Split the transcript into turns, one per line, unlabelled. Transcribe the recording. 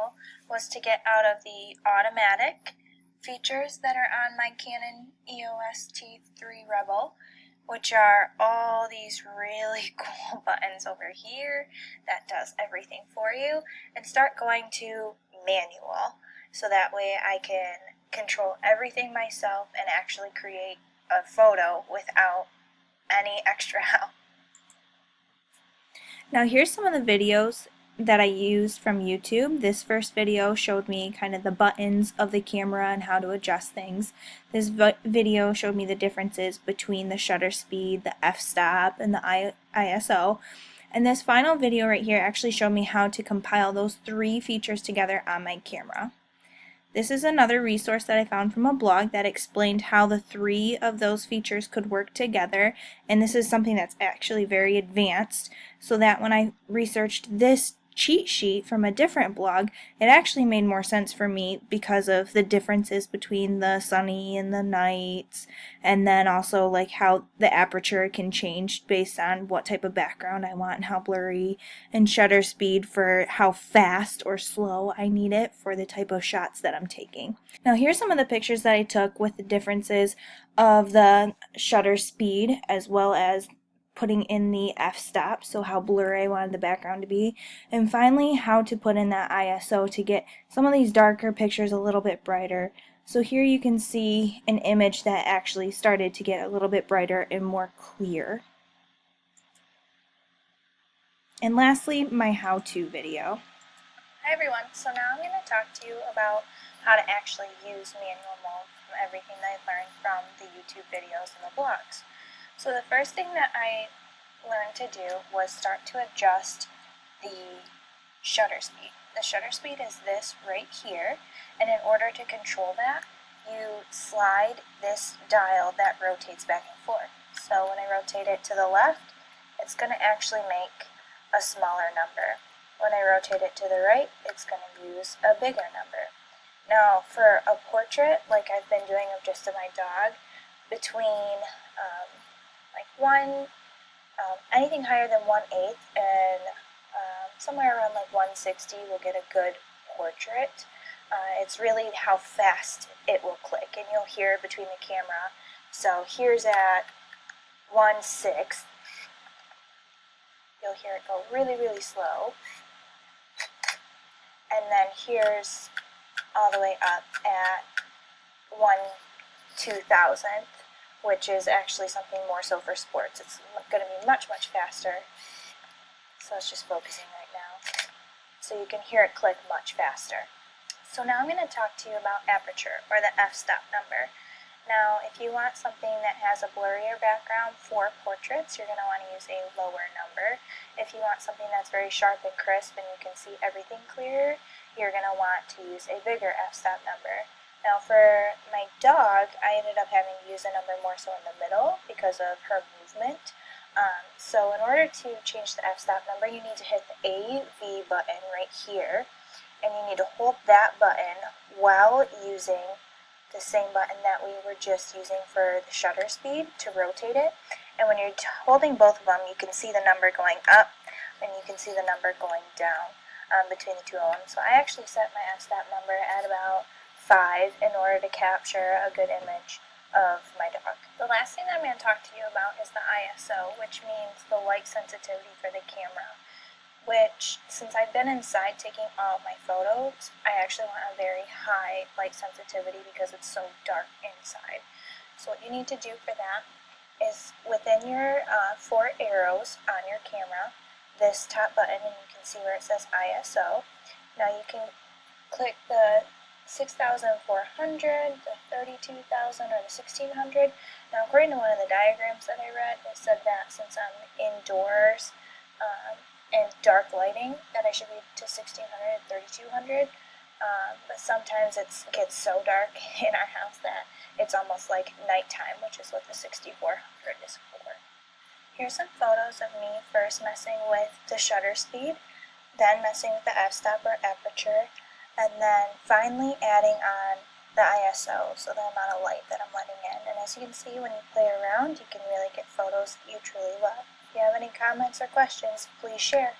manual was to get out of the automatic features that are on my Canon EOS T3 Rebel, which are all these really cool buttons over here that does everything for you, and start going to manual, so that way I can control everything myself and actually create a photo without any extra help.
Now here's some of the videos that I used from YouTube. This first video showed me kind of the buttons of the camera and how to adjust things. This video showed me the differences between the shutter speed, the f-stop, and the ISO. And this final video right here actually showed me how to compile those three features together on my camera. This is another resource that I found from a blog that explained how the three of those features could work together, and this is something that's actually very advanced, so that when I researched this cheat sheet from a different blog, it actually made more sense for me because of the differences between the sunny and the nights, and then also like how the aperture can change based on what type of background I want and how blurry, and shutter speed for how fast or slow I need it for the type of shots that I'm taking. Now here's some of the pictures that I took with the differences of the shutter speed as well as putting in the f-stop, so how blurry I wanted the background to be, and finally how to put in that ISO to get some of these darker pictures a little bit brighter. So here you can see an image that actually started to get a little bit brighter and more clear. And lastly, my how-to video.
Hi everyone, so now I'm going to talk to you about how to actually use manual mode from everything that I've learned from the YouTube videos and the blogs. So the first thing that I learned to do was start to adjust the shutter speed. The shutter speed is this right here, and in order to control that, you slide this dial that rotates back and forth. So when I rotate it to the left, it's going to actually make a smaller number. When I rotate it to the right, it's going to use a bigger number. Now for a portrait, like I've been doing of just of my dog, between anything higher than 1/8 and somewhere around like 160 will get a good portrait. It's really how fast it will click, and you'll hear it between the camera. So here's at 1/6. You'll hear it go really, really slow. And then here's all the way up at 1/2000th, which is actually something more so for sports. It's going to be much, much faster. So it's just focusing right now. So you can hear it click much faster. So now I'm going to talk to you about aperture, or the f-stop number. Now, if you want something that has a blurrier background for portraits, you're going to want to use a lower number. If you want something that's very sharp and crisp and you can see everything clear, you're going to want to use a bigger f-stop number. Now for my dog, I ended up having to use a number more so in the middle because of her movement. So in order to change the f-stop number, you need to hit the AV button right here, and you need to hold that button while using the same button that we were just using for the shutter speed to rotate it. And when you're holding both of them, you can see the number going up and you can see the number going down between the two of them. So I actually set my f-stop number at about 5 in order to capture a good image of my dog. The last thing that I'm going to talk to you about is the ISO, which means the light sensitivity for the camera, which, since I've been inside taking all of my photos, I actually want a very high light sensitivity because it's so dark inside. So what you need to do for that is within your 4 arrows on your camera, this top button, and you can see where it says ISO. Now you can click the 6,400, the 32,000, or the 1,600. Now, according to one of the diagrams that I read, it said that since I'm indoors and dark lighting, that I should be to 1,600 and 3,200. But sometimes it gets so dark in our house that it's almost like nighttime, which is what the 6,400 is for. Here's some photos of me first messing with the shutter speed, then messing with the f-stop or aperture, and then finally adding on the ISO, so the amount of light that I'm letting in. And as you can see, when you play around, you can really get photos that you truly love. If you have any comments or questions, please share.